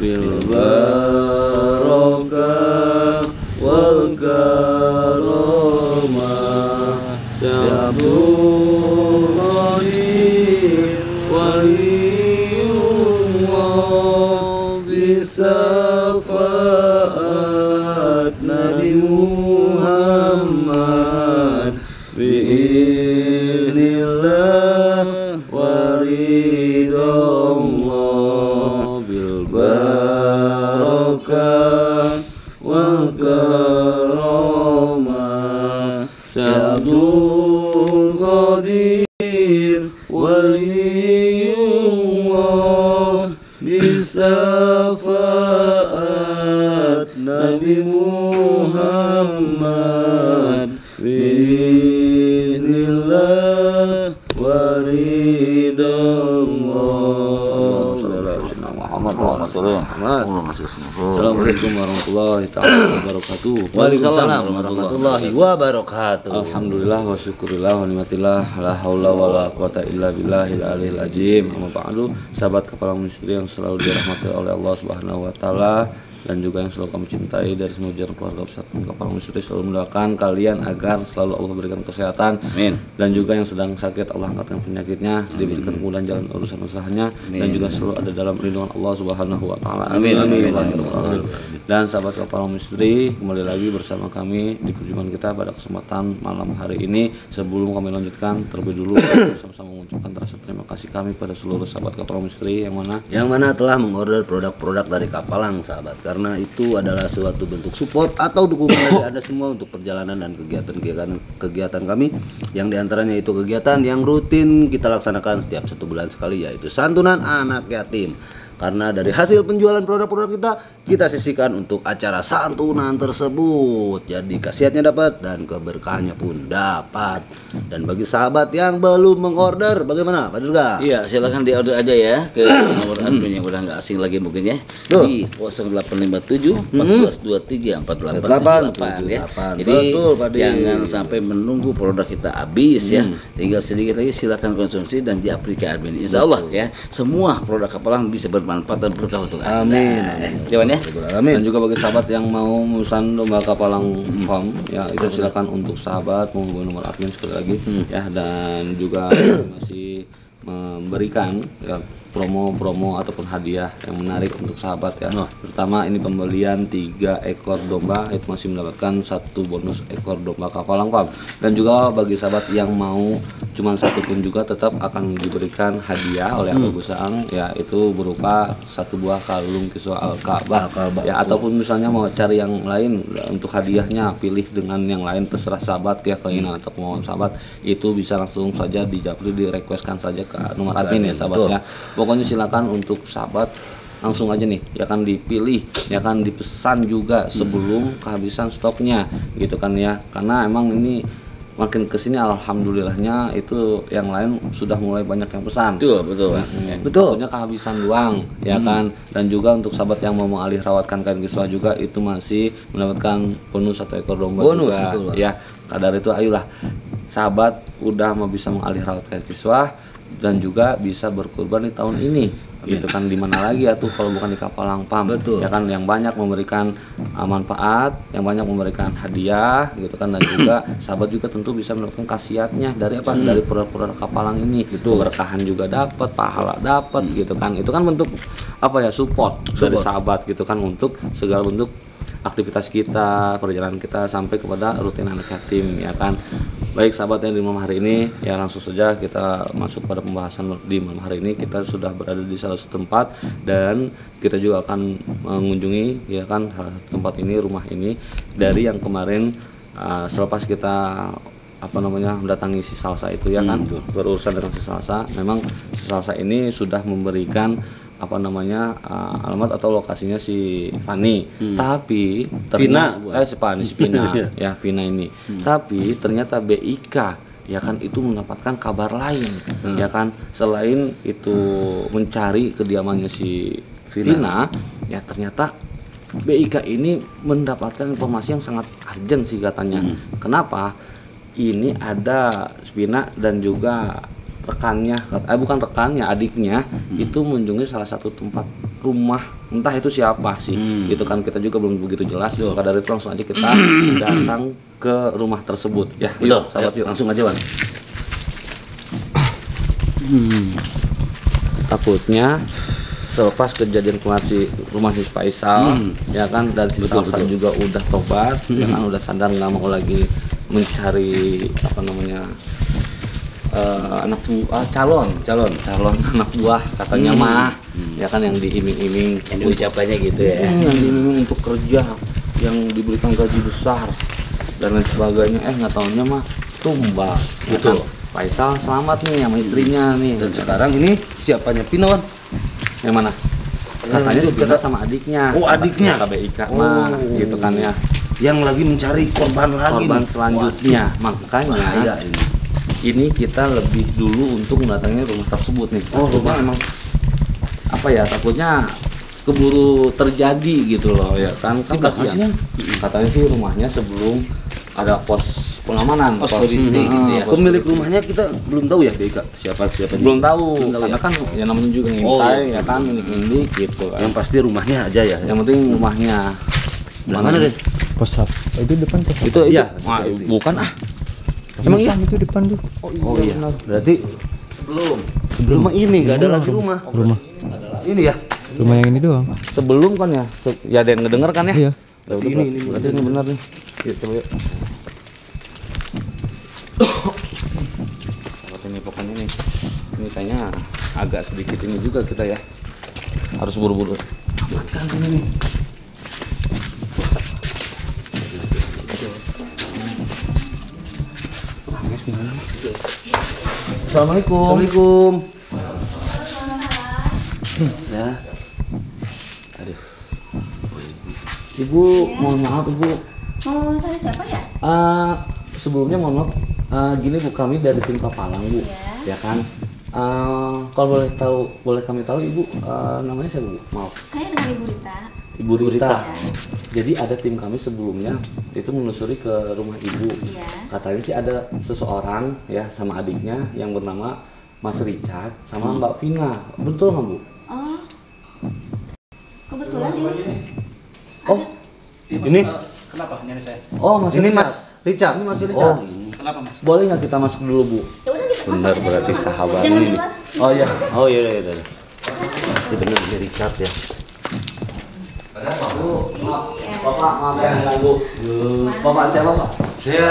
bil barakah wal karamah Syabul Qadir waliyullah bisafaat Nabi Muhammad biiznillah waridallah bil barakah wal karamah Syabul Qadir waliyullah bisafaat Nabi Muhammad biiznillah waridallah. Assalamualaikum warahmatullahi wabarakatuh. Waalaikumsalam warahmatullahi wabarakatuh. Alhamdulillah wa syukurillah wa nikmatillah la haula wa la quwata illa billahil aliyil azim. Amma ba'du, sahabat kepala ministry yang selalu dirahmati oleh Allah Subhanahu wa taala dan juga yang selalu kami cintai dari semua jajaran keluarga pesantren kepala ministry, selalu mendoakan kalian agar selalu Allah berikan kesehatan. Amin. Dan juga yang sedang sakit Allah angkatkan penyakitnya, diberikan kemudahan jalan urusan usahanya. Amin. Dan juga selalu ada dalam lindungan Allah Subhanahu wa taala. Amin. Amin. Dan sahabat kepala ministry, kembali lagi bersama kami di perjumpaan kita pada kesempatan malam hari ini. Sebelum kami lanjutkan, terlebih dulu sama-sama mengucapkan rasa terima kasih kami pada seluruh sahabat kepala ministry yang mana telah mengorder produk-produk dari Kapalang, sahabat. Karena itu adalah suatu bentuk support atau dukungan dari Anda semua untuk perjalanan dan kegiatan kami, yang diantaranya itu kegiatan yang rutin kita laksanakan setiap 1 bulan sekali, yaitu santunan anak yatim. Karena dari hasil penjualan produk-produk kita sisihkan untuk acara santunan tersebut. Jadi khasiatnya dapat dan keberkahannya pun dapat. Dan bagi sahabat yang belum mengorder, bagaimana Pak Durga? Iya, silakan diorder aja ya ke nomor admin yang udah nggak asing lagi mungkin ya. Di 0857 1423 4878 ya. Jadi betul, Pak Di. Jangan sampai menunggu produk kita habis ya. Tinggal sedikit lagi, silakan konsumsi dan diaplikasi admin. Insya Allah ya, semua produk Kapalang bisa bermanfaat dan berkah untuk Anda. Amin. Jawabannya? Dan juga bagi sahabat yang mau memesan domba Kapalang Farm ya, itu silakan untuk sahabat menghubungi nomor admin sekali lagi ya. Dan juga masih memberikan ya promo-promo ataupun hadiah yang menarik untuk sahabat ya. Pertama, ini pembelian 3 ekor domba itu masih mendapatkan 1 bonus ekor domba Kapalang Farm. Dan juga bagi sahabat yang mau cuman 1 pun juga tetap akan diberikan hadiah oleh Abu Busang, ya, itu berupa 1 buah kalung kiswah Al-Ka'bah ya. Ataupun misalnya mau cari yang lain untuk hadiahnya, pilih dengan yang lain, terserah sahabat ya, keinginan atau kemauan sahabat, itu bisa langsung saja dijapri, direkwestkan saja ke nomor admin ya sahabat ya. Pokoknya silakan untuk sahabat langsung aja nih ya kan, dipilih ya kan, dipesan juga sebelum kehabisan stoknya gitu kan ya. Karena emang ini makin kesini alhamdulillahnya itu yang lain sudah mulai banyak yang pesan. Betul. Takutnya kehabisan doang ya kan. Dan juga untuk sahabat yang mau mengalih rawatkan kain kiswah juga itu masih mendapatkan bonus 1 ekor domba juga ya. Kadar itu ayolah sahabat udah mau bisa mengalih rawat kain kiswah dan juga bisa berkurban di tahun ini. Gitu kan, di mana lagi ya tuh kalau bukan di Kapalang Farm ya kan, yang banyak memberikan manfaat, yang banyak memberikan hadiah gitu kan. Dan juga sahabat juga tentu bisa mendapatkan khasiatnya dari apa, dari produk-produk Kapalang ini gitu. Keberkahan juga dapat, pahala dapat gitu kan. Itu kan bentuk apa ya, support dari sahabat gitu kan, untuk segala bentuk aktivitas kita, perjalanan kita sampai kepada rutin anak yatim ya kan. Baik sahabat yang di malam hari ini ya, langsung saja kita masuk pada pembahasan. Di malam hari ini kita sudah berada di salah satu tempat dan kita juga akan mengunjungi ya kan tempat ini, rumah ini, dari yang kemarin selepas kita mendatangi si Salsa itu ya kan, berurusan dengan si Salsa. Memang si Salsa ini sudah memberikan alamat atau lokasinya si Fani, tapi si Pina ya, Vina ini. Tapi ternyata BIK ya kan itu mendapatkan kabar lain ya kan, selain itu mencari kediamannya si Vina ya, ternyata BIK ini mendapatkan informasi yang sangat urgent sih katanya. Kenapa? Ini ada Vina dan juga rekannya, bukan rekannya, adiknya itu mengunjungi salah satu tempat rumah, entah itu siapa sih. Itu kan kita juga belum begitu jelas. Maka dari itu langsung aja kita datang ke rumah tersebut ya. Yuk, sahabat, yuk langsung aja, Bang. Takutnya selepas kejadian kemarin si rumah si Faisal ya kan, dan si Salsa juga udah tobat ya kan, udah sadar nggak mau lagi mencari apa namanya anak buah calon anak buah katanya mah ya kan, yang diiming-iming, yang diucapkannya gitu ya, yang diiming untuk kerja, yang diberikan gaji besar dan lain sebagainya, nggak tahunya mah tumbal gitu. Faisal selamat nih sama istrinya nih. Dan sekarang ini siapanya Pinawan? Yang mana? Katanya sebenarnya sama adiknya. Oh, adiknya. KBIK mah gitu kan ya. Yang lagi mencari korban lagi. Korban selanjutnya. Makanya ini kita lebih dulu untuk mendatangi rumah tersebut nih. Rumah emang apa ya, takutnya keburu terjadi gitu loh ya kan. Kan kasihan. Katanya sih rumahnya sebelum ada pos pengamanan, pos gitu ya. Pemilik rumahnya kita belum tahu ya, BK siapa belum tahu karena kan ya namanya juga ngintai ya kan, ini gitu kan. Yang pasti rumahnya aja ya, yang penting rumahnya. Mana deh pos itu depan pos itu ya bukan emang iya itu depan tuh. Oh iya berarti belum rumah ini nggak ada lagi rumah ini ya, rumah yang ini doang sebelum kan ya ya, ada yang ngedenger kan ya. Iya. Ini berarti ini benar nih. Yuk coba yuk. Ini pokoknya nih, ini kayaknya agak sedikit ini juga kita ya, harus buru-buru amankan ini nih. Assalamualaikum. Ya. Aduh. Ibu, mohon maaf Ibu. Oh, saya siapa ya? Sebelumnya mohon maaf. Gini Bu, kami dari tim Kapalang Bu, ya kan. Kalau boleh kami tahu Ibu namanya siapa Bu? Maaf. Saya dengan Ibu Rita. Ibu Rita. Jadi ada tim kami sebelumnya itu menelusuri ke rumah Ibu. Katanya sih ada seseorang ya sama adiknya yang bernama Mas Richard sama Mbak Vina. Betul nggak Bu? Oh, kebetulan ini. Oh, ini kenapa nyari saya? Oh, Mas ini Richard. Mas Richard. Ini Mas Richard. Kenapa Mas? Boleh nggak kita masuk dulu Bu? Ya udah kita Benar masuk. berarti sahabat Jangan ini. di luar. Oh iya. Oh iya. Itu benar si Richard ya. Bapak maaf ya mengganggu. Bapak siapa Pak? Saya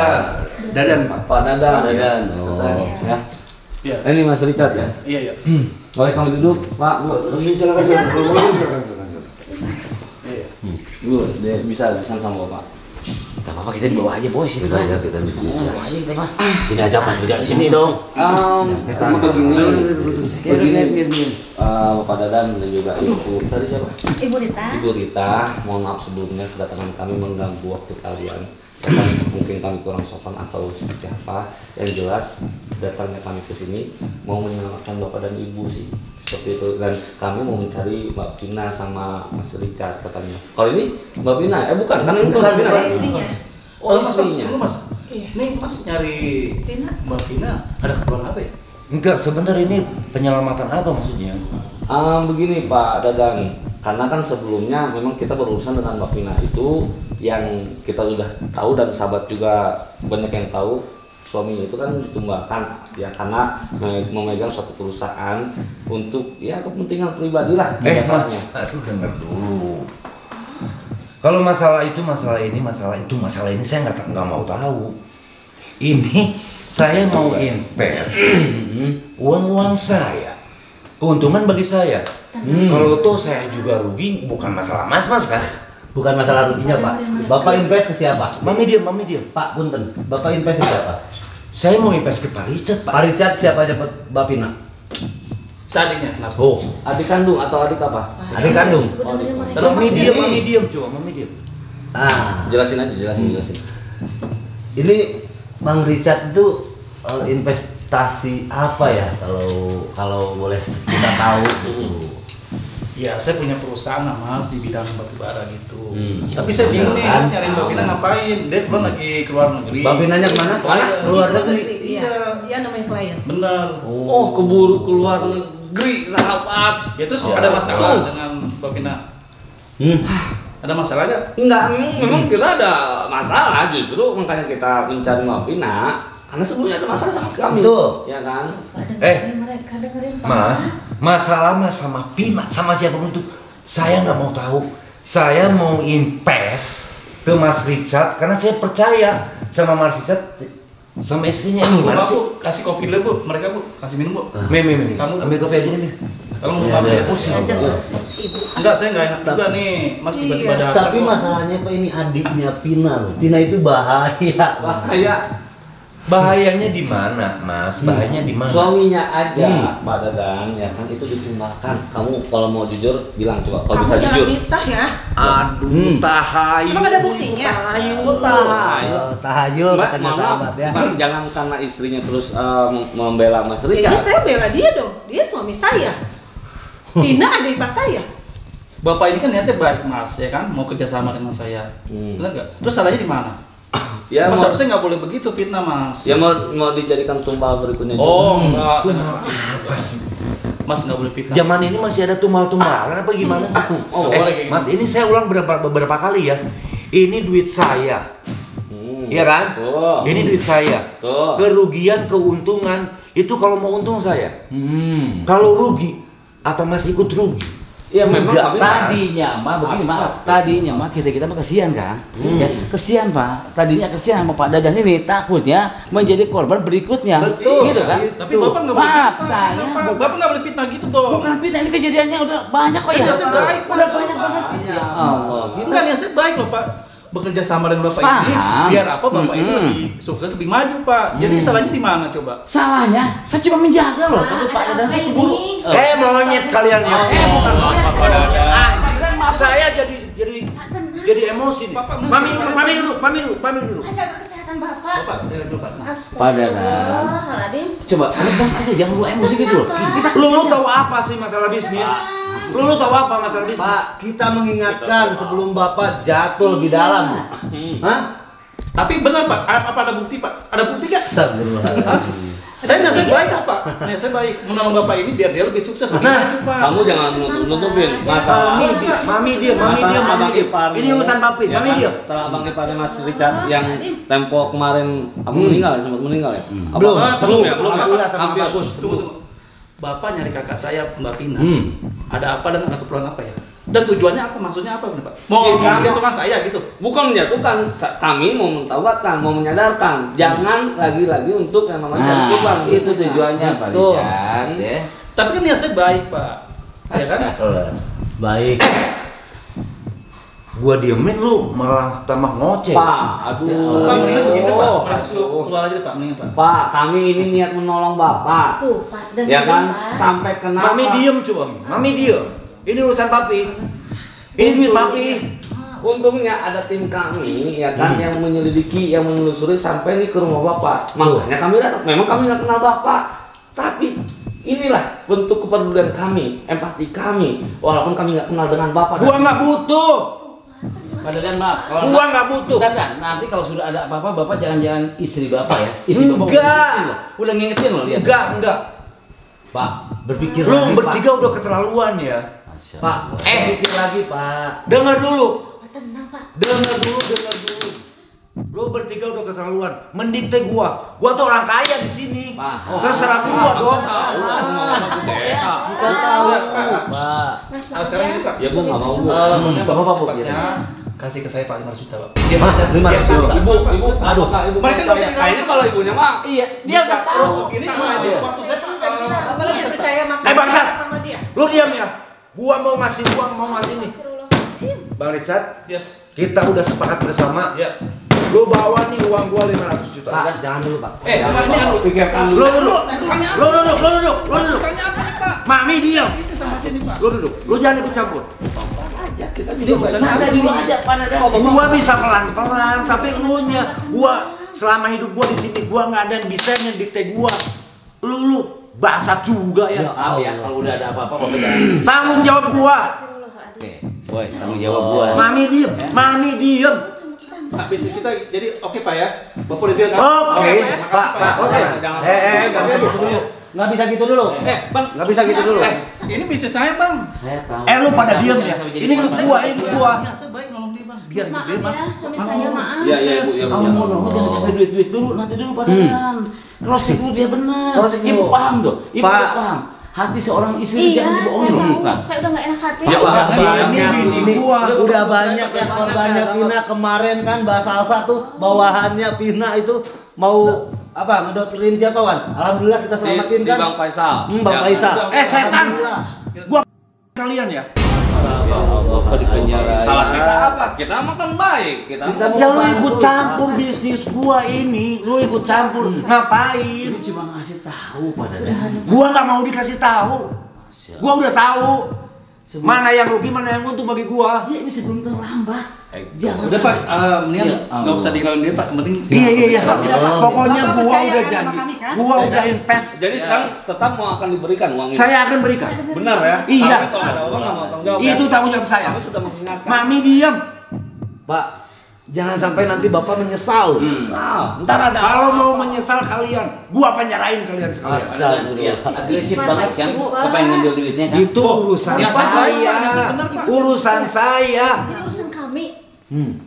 Dadan Pak. Pak Dadan. Dadan. Oh. Ya. Iya. Ini Mas Richard ya. Iya. Boleh kami duduk Pak? Bu. Iya. Bu, bisa sama Bapak. Gak apa-apa, kita dibawa aja bos. Kita aja kita di sini. Bawa aja kita Pak. Sini aja Pak, sini dong. Kita begini. Bapak Dadan dan juga Ibu tadi siapa? Ibu Rita. Ibu Rita, mohon maaf sebelumnya kedatangan kami mengganggu waktu kalian. Kan mungkin kami kurang sopan atau seperti apa. Yang jelas datangnya kami ke sini mau menyelamatkan Bapak dan Ibu sih. Seperti itu, dan kami mau mencari Mbak Vina sama Mas Richard katanya. Kalau ini Mbak Vina, bukan, kan ini bukan Mbak Vina kan? Istrinya. Oh, Mas istrinya. dulu Mas. Iya. Nih Mas nyari Vina. Mbak Vina, ada keperluan apa ya? Enggak, sebentar ini penyelamatan apa maksudnya? Begini Pak Dadan, karena kan sebelumnya memang kita berurusan dengan Mbak Vina itu yang kita sudah tahu dan sahabat juga banyak yang tahu, suaminya itu kan ditumbangkan ya karena memegang suatu perusahaan untuk ya kepentingan pribadi lah. Mas, aduh dengar dulu. Kalau masalah masalah ini saya nggak mau tahu. Ini saya mau invest uang saya, keuntungan bagi saya. Kalau itu saya juga rugi, bukan masalah mas kan? Bukan masalah ruginya Pak. Bapak invest ke siapa? Mami diam. Pak Punten. Bapak invest ke siapa? Saya mau invest ke Pak Richard, Pak. Pak Richard siapa aja Mbak Vina? Seadiknya kenapa? Oh, Adik kandung atau adik apa? Adik kandung. Mami diam, coba Mami diam. Nah, Jelasin aja, jelasin. ini Bang Richard itu investasi apa ya kalau boleh kita tahu? Ya, saya punya perusahaan Mas di bidang batu bara gitu. Tapi saya bingung nih, Mas nyariin Mbak Vina ngapain? Dia kebetulan lagi keluar negeri. Mbak Vinanya kemana? Luar negeri. Iya. Dia namanya klien. Bener. Oh, keburu keluar negeri sahabat. Ya terus ada masalah dengan Mbak Vina? Ada masalah nggak? Enggak, memang kita ada masalah, justru makanya kita mencari Mbak Vina karena sebelumnya ada masalah sama kami. Betul. Ya kan? Dengerin mereka, dengerin Pak. Mas, masalah mas sama Pina, sama siapapun itu, saya nggak mau tahu. Saya mau invest ke Mas Richard karena saya percaya sama Mas Richard, sama istrinya. Bu, Gimana sih? Bu, kasih kopi dulu, Bu. Mereka, Bu. Kasih minum, Bu. Mimi, Kamu ambil kopi aja nih. Kalau mau ambil ya. Ada Ibu. Enggak, saya nggak enak juga nih. Mas tiba-tiba datang. Tapi masalahnya Pak, ini adiknya Pina loh. Pina itu bahaya. Bahaya. Bahayanya di mana, Mas? Bahayanya di mana? Suaminya aja, Pak Dadan, ya kan itu ditinggalkan. Kamu kalau mau jujur bilang coba, kalau bisa Kamu jangan jujur. fitnah ya. Aduh, tahayul. Emang ada buktinya? Tahayul katanya Mama, sahabat ya. jangan karena istrinya terus membela Mas Ini Richard. saya bela dia dong. Dia suami saya. Pina ada ipar saya. Bapak ini kan niatnya baik, Mas, ya kan? Mau kerjasama dengan saya. Benar nggak? Terus salahnya di mana? Ya Mas mau, harusnya nggak boleh begitu fitnah, Mas. ya mau dijadikan tumbal berikutnya Oh, juga. enggak. Saya nggak- Apa sih? Mas nggak boleh fitnah. Zaman ini masih ada tumbal-tumbalan apa gimana sih? Oh, boleh kayak Mas, gitu. ini saya ulang beberapa kali ya. Ini duit saya. Iya kan? Tuh. Ini duit saya. Tuh. Kerugian, keuntungan itu kalau mau untung saya. Kalau rugi, apa Mas ikut rugi? Ya memang Enggak, kami Tadinya mah begini Pak, tadinya mah kita mah kesian kan, ya kesian Pak. Tadinya kesian sama Pak Dadan ini, takutnya menjadi korban berikutnya, Betul. gitu kan? Tapi Bapak nggak boleh Maaf, fitnah. saya Kenapa? Bapak nggak boleh fitnah gitu dong. bukan fitnah, ini kejadiannya udah banyak kok ya. Saya baik, Pak. Udah banyak banget. Ya Allah, gitu. Enggak, niat saya baik loh, Pak. Bekerja sama dengan Bapak Paham. ini biar apa Bapak ini lebih sukses, lebih maju, Pak. Jadi salahnya di mana coba? Salahnya, saya cuma menjaga loh, tapi Pak Dadan Apa itu buru. ini? Monyet kalian ya. Bukan monyet, Pak Dadan. Anjiran, maaf. Saya jadi emosi nih. Bapak, Mami dulu. Jaga kesehatan Bapak. Bapak, dari dulu, Pak. Pak Dadan. Astagfirullahaladzim. Coba, redam aja, jangan lu emosi gitu loh. Kita Lu tahu apa sih masalah bisnis? Lu tahu apa masalah bisnis? Pak, kita mengingatkan sebelum Bapak jatuh lebih dalam. Hah? Tapi benar, Pak. Apa ada bukti, Pak? Ada bukti nggak? Astagfirullahaladzim. Saya nasihat baik kok, Pak. Nasihat baik menolong Bapak ini biar dia lebih sukses, lebih maju, Pak. kamu jangan nutupin masalah. Mami dia. Abang ipar. Ini urusan papi, Ya Mami kan? dia. Salah Bang Ipar Mas Richard yang tempo kemarin meninggal, sempat meninggal ya? Apa? Belum. Belum ya, belum. Alhamdulillah sama Hampir. Abang. Tunggu. Bapak nyari kakak saya, Mbak Vina. Ada apa dan ada keperluan apa ya? Dan tujuannya apa? Maksudnya apa, Pak? Mau menjatuhkan saya gitu? Bukan menjatuhkan, kami mau mentaubatkan, mau menyadarkan. Jangan lagi-lagi untuk yang namanya cari Nah, korban. itu tujuannya Pak Betul. Richard ya. Tapi kan niat saya baik, Pak. Ya kan? Baik. Gua diemin lu malah tambah ngoceh. Pak, aduh. Pak, mendingan begitu, Pak. Mendingan Aduh. keluar aja, Pak. Mendingan, Pak. Pak, kami ini niat menolong Bapak. Tuh, Pak. Dengerin, Ya kan? Pak. Sampai kenapa? Mami diem coba. Mami diem. Ini urusan papi. Ini duit papi. Untungnya ada tim kami ya kan yang menyelidiki, yang menelusuri sampai nih ke rumah Bapak. Makanya kami datang. Memang kami nggak kenal Bapak, tapi inilah bentuk kepedulian kami, empati kami. Walaupun kami nggak kenal dengan Bapak. Gua nggak butuh. Pak Dadan maaf, kalau Gua nggak butuh. Dadan, nanti kalau sudah ada apa-apa, Bapak jangan-jangan istri Bapak ya. Istri Bapak Enggak. udah ngingetin loh, lihat. Enggak. Pak, berpikir Lu lagi, bertiga udah keterlaluan ya. Masya Pak. Allah. Pak, berpikir lagi, Pak. Dengar dulu. Pak, tenang, Pak. Dengar dulu. Lu bertiga udah keterlaluan. Mending teh gua. Gua tuh orang kaya di sini. Pak. Terserah gua dong. Kita tahu, Pak. Mas, Ah, sekarang ini, Pak. Ya gua nggak mau. Kemudian Bapak, Bapak Bu, secepatnya ya. kasih ke saya Pak 500 juta, Pak. Hah? 500 juta? Ibu, aduh, ibu. Mereka nggak bisa kayaknya kalau ibunya mah Iya, dia udah tahu. Ini sama dia. Waktu saya Pak, Apalagi percaya makan bangsat. sama dia. Lu diam ya. Gua mau ngasih uang, mau ngasih nih. Astagfirullahaladzim. Bang Richard, yes. kita udah sepakat bersama. Ya. Lu bawa nih uang gua 500 juta. Pak, jangan dulu, Pak. Kemarin anu. pikirkan Lu duduk. Urusannya apa? Lu duduk. Urusannya apa nih, Pak? Mami diam. Istri sama dia nih, Pak. Lu duduk. Lu jangan ikut campur. Kita juga santai dulu aja Pak Dadan. Gua bisa pelan-pelan, tapi elunya. Gua selama hidup gua di sini gua nggak ada yang bisa ngedikte gua. Lu basah juga ya. Maaf ya, kalau udah ada apa-apa Bapak jangan. Tanggung jawab gua. Astagfirullahaladzim. Oke, boy, tanggung jawab gua. Mami diem. Pak, bisnis kita jadi oke, Pak ya. Bapak udah bilang kan? Oke. Makasih, Pak, ya. oke. Jangan. Enggak bisa gitu dulu. nggak bisa gitu dulu. Bang, Nggak bisa gitu dulu. Ini bisnis saya, Bang. Saya tahu. Lu pada diem ya. Ini gua. Ya, saya baik nolong dia, Bang. Biar Maaf gede, Bang. ya, suami saya maaf. Iya, iya, Bu. Ya, Kamu mau nongol jangan sampai duit dulu, nanti dulu padanan. Crossing dulu biar benar. Ibu paham dong. Ibu paham. Hati seorang istri Iya, jangan dibohongin saya loh. tahu. Saya udah nggak enak hati. Ya, Pak. Udah banyak ini, Udah udah banyak yang korbannya Pina kemarin kan Mbak Salsa tuh bawahannya Pina itu mau apa ngedoktrin siapa Wan? Alhamdulillah kita selamatin si kan. Bang Faisal. Bang Faisal. Setan. Alhamdulillah. Gua kalian ya. Ya Allah, kok di penjara. Salah kita apa? Kita makan baik. Kita Ya lu ikut campur bisnis gua ini, lu ikut campur ngapain? Ini cuma ngasih tahu padanan. Gua nggak mau dikasih tahu. Gua udah tahu mana yang rugi, mana yang untung bagi gua. Ya ini sebelum terlambat. Jangan Udah, Pak. Mendingan Ya, nggak usah dikenalin dia, Pak. Yang penting Iya. Pokoknya Bapak gua percaya udah kan sama janji. kami, kan? Gua udah invest. Jadi sekarang tetap mau akan diberikan uang itu. Saya akan berikan. Benar ya? Iya. Tapi kalau ada orang nggak mau tanggung jawab. Itu tanggung jawab saya. Kami sudah mengingatkan. Mami diam. Pak, jangan sampai nanti Bapak menyesal. Ntar ada. Kalau mau menyesal kalian, gua penjarain kalian sekalian. Iya, agresif banget kan? Kepengen ngambil duitnya kan? Itu urusan Biasa baik, Pak. Biasa saya. bener, Pak. Urusan saya. Ini urusan kami.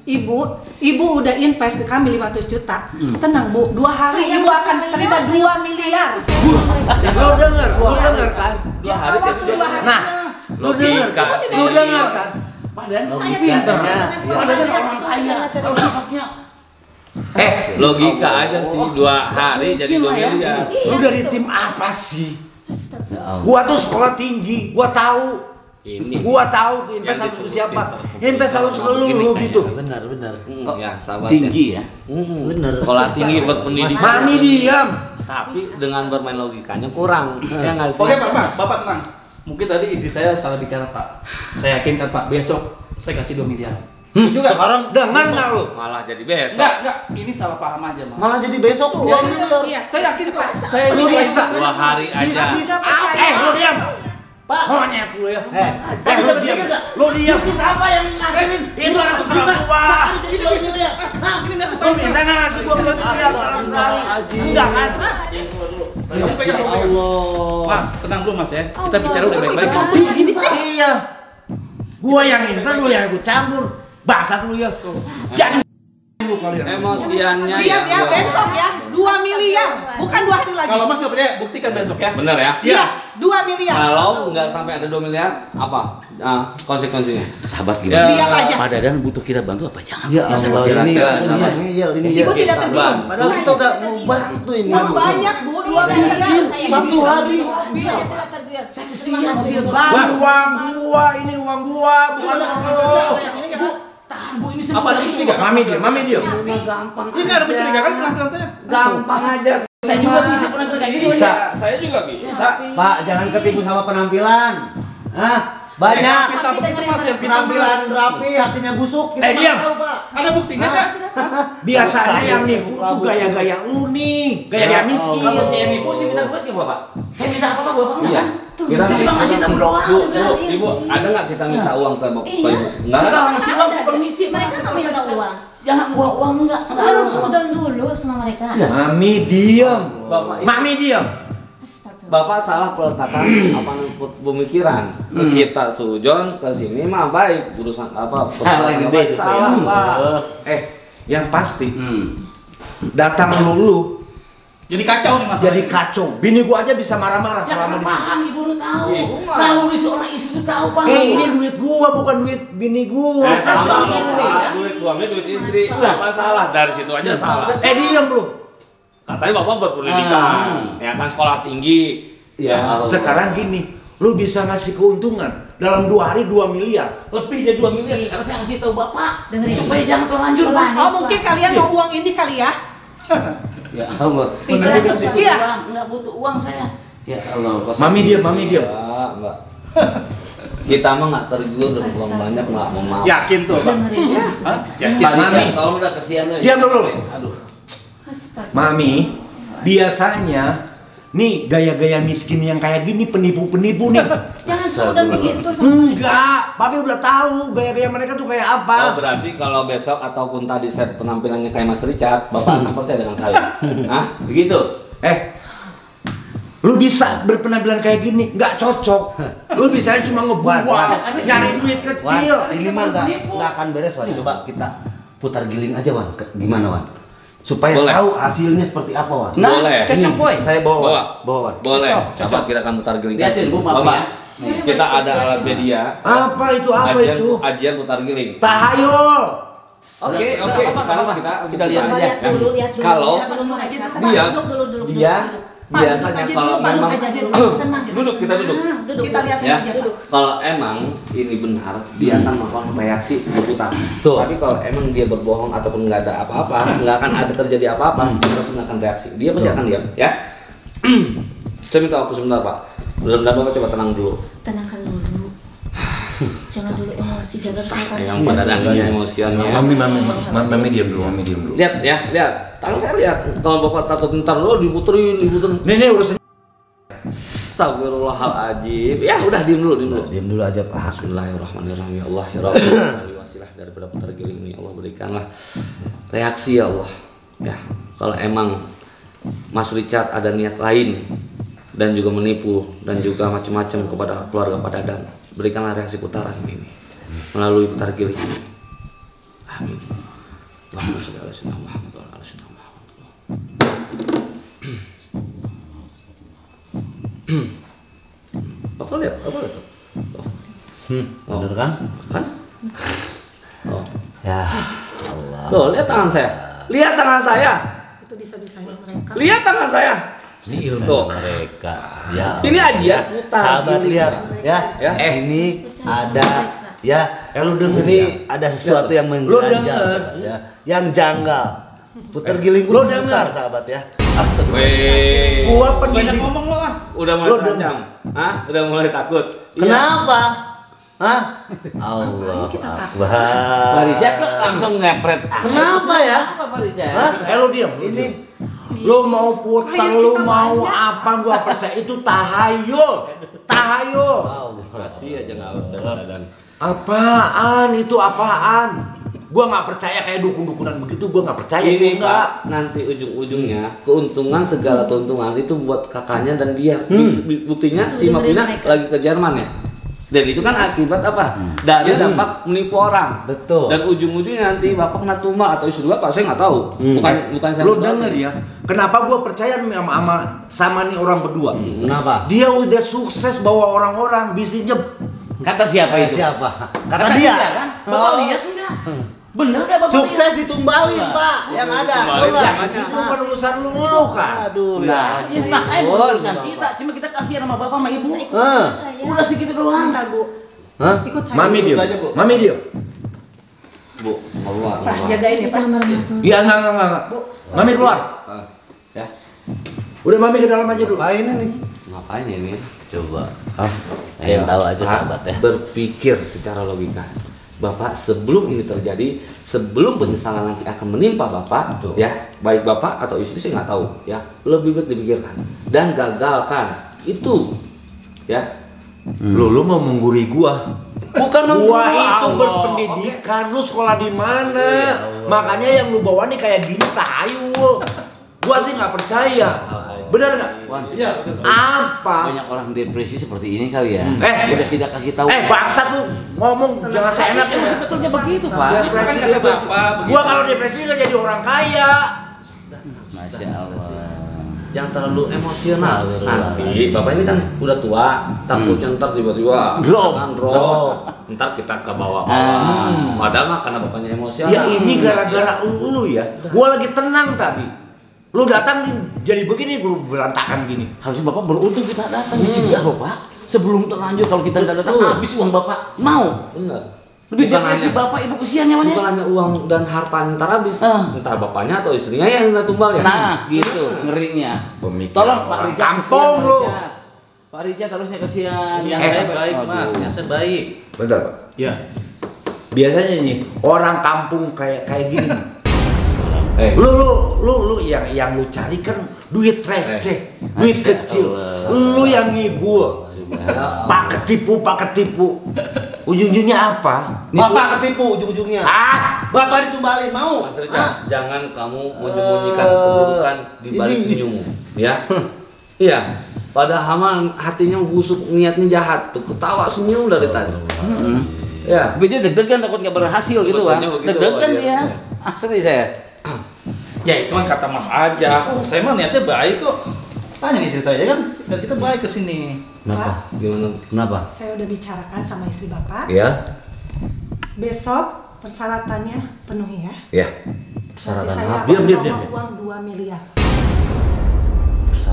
Ibu udah invest ke kami 500 juta. Tenang Bu, 2 hari Saya Ibu akan percaya, terima saya 2 miliar. Lu denger kan? 2 hari Waktu jadi 2 hari. Nah, lu denger kan? Lu denger kan? Padahal Saya Pinternya. padahal orang kaya. Kalau sifatnya logika aja sih 2 hari jadi 2 miliar. Lu dari tim apa sih? ya Allah. Gua tuh sekolah tinggi, gua tahu. Ini. Gua tahu invest harus ke siapa. Invest harus ke lu gitu. Benar. Ya, sahabat. Tinggi ya. Bener. Sekolah tinggi berpendidikan. Mami diam. Tapi dengan bermain logikanya kurang. Ya nggak sih? Oke, Pak. Bapak tenang. Mungkin tadi istri saya salah bicara, Pak. Saya yakinkan, Pak, besok saya kasih 2 miliar. Setuju nggak? Sekarang Dengar nggak lu? Malah jadi besok. Enggak. Ini salah paham aja, Mas. malah jadi besok Ya, uang iya. miliar. Iya. Saya yakin kok. Saya Lu bisa. 2 hari aja. Bisa percaya. Lu diam. Pak, Monyet lu ya. Pak bisa Lu diam. berpikir nggak? Lu diam. Kita apa yang ngasihin? Itu 100 juta gua. Jadi 2 miliar. Hah? Lu bisa nggak ngasih gua 2 miliar dalam sehari? Enggak kan? Ya Allah. Mas, tenang dulu, Mas ya. Kita bicara udah baik-baik. Gini sih. Iya. Gua yang invest, lu yang ikut campur. Bangsat lu ya. Jadi lu kalian. Emosiannya Lihat ya gua- besok ya 2 miliar. Bukan 2 hari lagi. Kalau Mas nggak percaya, buktikan besok ya. Bener ya? Iya, 2 miliar. Kalau nggak sampai ada 2 miliar, apa konsekuensinya? Sahabat Ya. gimana? Diam aja. Pak Dadan butuh kita bantu apa? Jangan. Ya Pak. Allah kira-kira. ini Kenapa? ngeyel ini Ibu ya. tidak terdiam. Padahal kita udah mau bantu ini. Uang banyak Bu, 2 miliar. Satu hari. Saya tidak tergiur. Saya Kesian mobil Mas, baru. uang gua, ini uang gua, bukan uang lu. Tahan Bu, ini Apa ada bukti nggak? Mami dia. gampang. Ini nggak ada mencurigakan penampilan saya. Gampang aja. Saya juga bisa pernah kayak gitu. Bisa. Saya juga bisa. Pak, jangan ketipu sama penampilan. Hah? Banyak Kita begitu, Mas. Yang kita penampilan rapi, hatinya busuk. Kita diam. nggak tahu, Pak. Ada buktinya nggak? Biasanya yang nipu tuh gaya-gaya lu nih, gaya-gaya miskin. Kalau saya nipu sih minta duit ya Bapak. Saya minta apa-apa Bapak enggak Iya. kan? Kita Saya cuma ngasih tahu doang. Bu, udah. Ibu, ada nggak kita minta uang ke Bapak Ibu? Enggak. Saya kalau ngasih uang saya permisi. Mereka nggak minta uang. Jangan uang enggak. Harus udang dulu sama mereka. Mami diam. Bapak, Mami diam. Astaga. Bapak salah peletakan apa pemikiran ke kita sujon ke sini mah baik urusan apa Salah perasaan gede baik, itu salah ya. Pak. Yang pasti datang lulu Jadi kacau nih, Mas. jadi kacau. Bini gua aja bisa marah-marah selama Jangan di paham ibu lu tahu. Ibu mah. Naluri seorang istri tahu paham. ini duit gua bukan duit bini gua. Sama Suami istri, Bapak, ya. duit suami duit istri Bapak salah dari situ aja salah. Diam lu. Katanya Bapak berpendidikan, ya kan sekolah tinggi. Ya, Sekarang gini, lu bisa ngasih keuntungan dalam 2 hari 2 miliar. lebih dari 2 miliar sekarang saya ngasih tahu Bapak. Dengerin. Supaya jangan terlanjur. Pelan. Oh mungkin kalian mau uang ini kali ya? Ya Allah. Bisa, Saya bisa. butuh Iya. uang, enggak butuh uang saya. Ya Allah. Mami diam. Enggak. Kita mah nggak tergiur dengan uang banyak nggak mau maaf. Yakin tuh, Pak. Dengerin ya. Hah? Yakin. Pak Mami. Richard, kalau udah kesian aja. Diam dulu. Aduh. Astaga. Mami, biasanya nih gaya-gaya miskin yang kayak gini penipu-penipu nih. Jangan sudah begitu sama mereka. Enggak, Papi udah tahu gaya-gaya mereka tuh kayak apa. Oh berarti kalau besok ataupun tadi set penampilannya kayak Mas Richard, Bapak akan percaya dengan saya. Hah? Begitu. Lu bisa berpenampilan kayak gini, nggak cocok. Lu bisa cuma ngebuang, nyari duit kecil. Ini mah nggak akan beres, Wan. Coba kita putar giling aja, Wan. Gimana, Wan? Supaya Boleh. tahu hasilnya seperti apa, Wan. Nah, Boleh. cocok boy. Saya bawa, Wan. Boleh. Cocok. Coba kita akan putar giling. Lihatin Bu, maaf Bapak, ya. kita ada alat media. Apa itu? Apa itu? Ajian putar giling. Tahayul. Oke, sekarang kita lihat Coba aja. lihat dulu, lihat dulu. Kalau Duduk aja, dia duduk. dia Pak, biasanya duduk aja kalau dulu, baru memang aja dulu. Tenang. duduk kita duduk. Kita lihat Ya. aja, Pak. Kalau emang ini benar, dia akan melakukan reaksi berputar. Tuh. Tapi kalau emang dia berbohong ataupun nggak ada apa-apa, nggak akan ada terjadi apa-apa, dia pasti nggak akan reaksi. Dia pasti akan diam, ya. Saya minta waktu sebentar, Pak. Benar-benar Bapak coba tenang dulu. Tenangkan dulu. Jangan dulu emosi, jaga kesehatan. Yang pada dagingnya emosiannya. Mami diam dulu, Mami diam dulu. Lihat ya, lihat. Tangan saya lihat. Kalau Bapak takut ntar lo diputerin. Nih urusan. Astagfirullahaladzim. Ya udah diam dulu. Diam dulu aja, Pak. Bismillahirrahmanirrahim. Ya Allah, ya Rabbi, wasilah daripada putar giling ini. Allah berikanlah reaksi ya Allah. Ya, kalau emang Mas Richard ada niat lain dan juga menipu dan juga macam-macam kepada keluarga Pak Dadan, berikanlah reaksi putaran ini melalui putar giling ini. Amin. Allahumma sholli ala sayyidina Muhammad wa ala ali sayyidina Muhammad. Bapak lihat. Bener kan? Kan? Oh. Ya Allah. Tuh, lihat tangan saya. Lihat tangan saya. Itu bisa-bisanya mereka. Lihat tangan saya. Ini ilmu Tuh. mereka. Ya. Ini aja putar Sahabat giling. lihat ya. Ya. Ini ada ya. Lu denger Ini ya? ada sesuatu yang Lu mengganjal denger? ya. Yang janggal. Putar giling Lu putar, denger? sahabat ya. Weh. Gua pendidik. Banyak ngomong lo ah. Udah mulai Lu terancam. Hah? Udah mulai takut. Kenapa? Hah? Allah Kita takut. Pak Rijat kok langsung ngepret. Kenapa ya? Apa Pak Rijat? Hah? Lu diam. Ini lu mau putar, Ayo lu kita mau banyak. apa? Gua percaya itu tahayul. Tahayul. Masih aja nggak percaya dan Apaan itu apaan? Gua nggak percaya kayak dukun-dukunan begitu. Gua nggak percaya. ini Gua Pak, nanti ujung-ujungnya keuntungan segala keuntungan itu buat kakaknya dan dia. Buktinya si Dengerin Mapina mereka. lagi ke Jerman ya. Dan itu kan akibat apa? Dari dampak menipu orang. Betul. Dan ujung-ujungnya nanti bapak kena tumbal atau istri bapak, saya nggak tahu. Bukan saya. Lu denger ya, kenapa gua percaya sama nih orang berdua? Kenapa? Dia udah sukses bawa orang-orang bisnisnya. Kata siapa itu? Siapa? Kata Kata dia. kan? Bapak Oh. lihat enggak? Bener enggak Bapak Sukses lihat? ditumbalin, Pak. Yang ada. Ditumbalin, Tahu nggak? jangan. Itu bukan urusan lu kan. Aduh. Nah, ya makanya ampun, bukan urusan Bapak. kita, cuma kita kasihan sama Bapak sama Ibu. Ikut sama saya. Udah segitu doang. Bentar, Bu. Hah? Ikut saya. Mami Ikut diam. aja, Bu. Mami diam. Bu, Allah. Pak, jagain ya, Pak. Jangan meremehkan. Iya enggak. Bu. Mami keluar. Ya, Udah Mami ke dalam aja dulu. Ngapain ini? ngapain ini? Coba. Hah? Pengen tahu aja Pak, sahabat ya. Berpikir secara logika. Bapak sebelum ini terjadi, sebelum penyesalan nanti akan menimpa Bapak, ya, baik Bapak atau istri saya nggak tahu, ya, lebih baik dipikirkan dan gagalkan itu, ya. Lu mau mengguri gua. Bukan Gua menggurui, itu Allah. berpendidikan, lu sekolah di mana? Makanya yang lu bawa nih kayak gini tahayul. Gua sih nggak percaya. Bener nggak? Wan, Iya betul. Apa? banyak orang depresi seperti ini kali ya. Eh, udah kita kasih tahu. bangsat lu ngomong jangan seenak Iya, ya. sebetulnya begitu, Pak. Depresi, Kan kata Bapak begitu. Gua kalau depresi nggak jadi orang kaya. Masya Allah. Jangan terlalu emosional. Nanti Bapak ini kan udah tua, takutnya ntar tiba-tiba Drop. kan drop. Ntar kita ke bawah-bawah. Padahal mah karena Bapaknya emosional. Ya ini gara-gara lu ya. Gua lagi tenang tadi. Lu datang nih jadi begini, gua berantakan gini. Harusnya Bapak beruntung kita datang dicegah loh, Pak. Sebelum terlanjur kalau kita nggak datang habis uang Bapak. Mau? Bener. Lebih Bukan depresi hanya- Bapak Ibu kesian nyamannya. Bukan hanya uang dan harta ntar habis, Ah. entah bapaknya atau istrinya yang kena tumbal ya. Nah, gitu ngerinya. Pemikiran Tolong Pak orang Rijat, kampung kesian, lu. Pak Rijat. Pak Rijat harusnya kesian. Yang Yang saya saya baik Aduh. mas, yang saya baik. Bentar, Pak. Ya. Biasanya nih orang kampung kayak gini. Lu yang lu cari kan duit receh, duit Masya kecil. Allah. Lu yang ngibul. Pak ketipu. Ujung-ujungnya apa? Bapak ketipu ujung-ujungnya. Bapak ditumbalin mau? Mas Richard, jangan kamu menyembunyikan keburukan di balik Ini. senyummu, ya. Iya. Padahal hatinya busuk, niatnya jahat. Tuh ketawa senyum dari tadi. Ya. Tapi dia deg-degan takut nggak berhasil gitu kan. Deg-degan dia. Asli saya. Ya itu kan kata Mas aja. Saya mah niatnya baik kok. Tanya nih istri saya kan, dan kita baik ke sini. Kenapa? Gimana? Kenapa? Saya udah bicarakan sama istri Bapak. Ya. Besok persyaratannya penuhi ya. Ya. Nanti Persyaratan saya apa? akan Diam. bawa uang 2 miliar.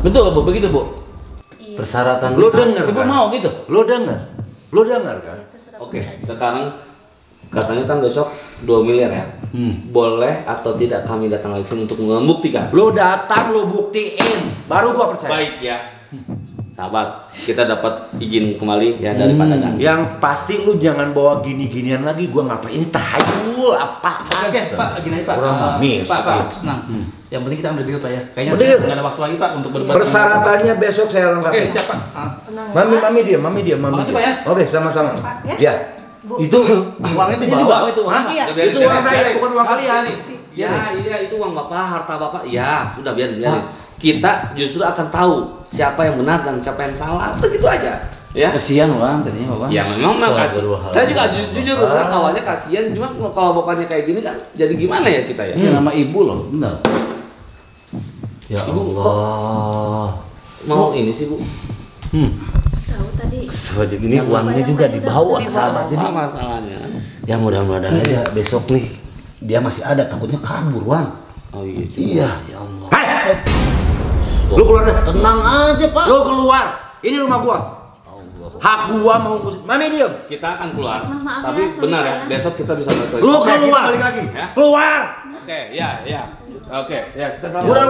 Betul Bu, begitu Bu. Iya. Persyaratan Lu denger Ibu kan? mau gitu? Lu denger kan? Itu serap Oke, aja. sekarang katanya kan besok 2 miliar ya. Boleh atau tidak kami datang lagi sini untuk membuktikan? Lu datang, lu buktiin, baru gua percaya. Baik ya. Sahabat, kita dapat izin kembali ya dari Pak Dadan. Yang pasti lu jangan bawa gini-ginian lagi, gua ngapain ini tahayul apa? Oke, Pak, gini aja Pak. Kurang manis. Pak, senang. Yang penting kita ambil deal Pak ya. Kayaknya Deal. saya nggak ada waktu lagi Pak untuk berdebat. Persyaratannya besok saya lengkapi. Oke, siap Pak. Tenang ya, Mami, Pak. mami diam. Makasih, Pak, ya. Oke, sama-sama. Pak, ya. Ya. Bu. Itu uangnya Ini dibawa. itu uang. Iya. Itu uang saya, bukan uang kalian. Ya, iya itu uang Bapak, harta Bapak. Ya, sudah biarin. Kita justru akan tahu siapa yang benar dan siapa yang salah. Begitu aja. Ya. Kasihan Bang, tadinya Bapak. Ya memang kasih. Saya juga jujur awalnya kasihan, cuma kalau bapaknya kayak gini kan jadi gimana ya kita ya? Kasihan sama ibu loh, benar. Ya Ibu, Allah. Mau ini sih Bu. Tahu tadi. Wajib ini uangnya juga dibawa sahabat. Jadi Apa masalahnya? ya mudah-mudahan aja besok nih dia masih ada, takutnya kabur Wan. Oh iya. Iya, ya Allah. Hai. Lu keluar deh. Tenang aja Pak. Lu keluar. Ini rumah gua. Hak gua mau Mami diam. Kita akan keluar. Mas, maaf Tapi ya, sorry benar ya, saya. besok kita bisa balik lagi. Lu Oke, keluar. kita balik lagi. Ya. Keluar. Oke, ya. Oke, ya kita sama. Udah.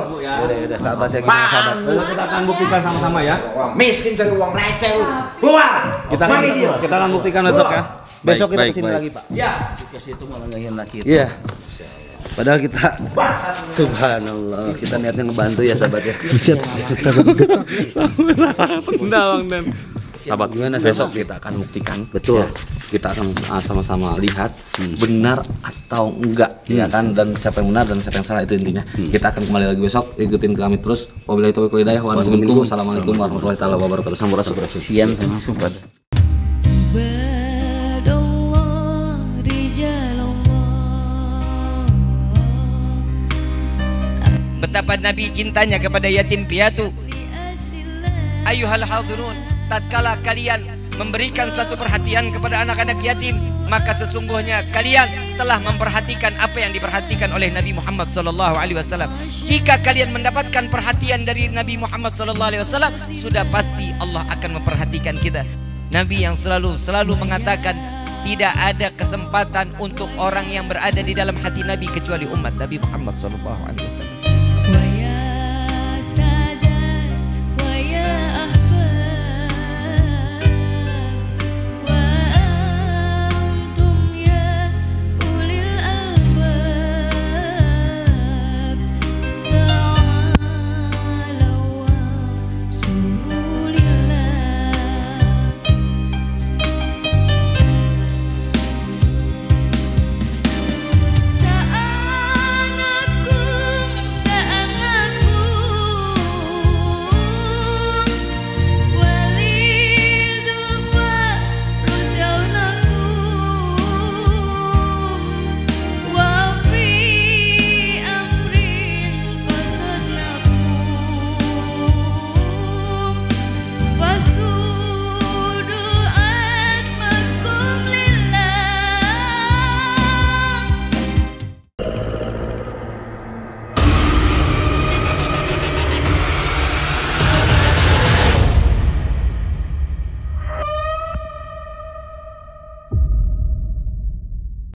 Bu ya. Udah sahabat ya, gimana sahabat? Besok kita akan buktikan sama-sama ya. Miskin cari uang receh lu. Keluar. Mami diam. Kita akan buktikan besok ya. Besok kita Baik, kesini baik. lagi Pak. Ya. Dikasih itu malah ngehin laki itu. Iya. Padahal kita subhanallah, kita niatnya ngebantu ya sahabat ya. Sendal Bang Dan. Sahabat Gimana, besok sahabat? kita akan buktikan. Betul. Ya, kita akan sama-sama lihat benar atau enggak ya kan, dan siapa yang benar dan siapa yang salah itu intinya. Kita akan kembali lagi besok, ikutin kami terus. Wabillahi taufiq wal hidayah. Wassalamualaikum warahmatullahi wabarakatuh. Sampurasun. Kasihan sama sumpah. Ibadallah rijalallah. Betapa Nabi cintanya kepada yatim piatu. Ayuhal hadirun, tatkala kalian memberikan satu perhatian kepada anak-anak yatim, maka sesungguhnya kalian telah memperhatikan apa yang diperhatikan oleh Nabi Muhammad SAW. Jika kalian mendapatkan perhatian dari Nabi Muhammad SAW, sudah pasti Allah akan memperhatikan kita. Nabi yang selalu mengatakan, tidak ada kesempatan untuk orang yang berada di dalam hati Nabi kecuali umat Nabi Muhammad SAW.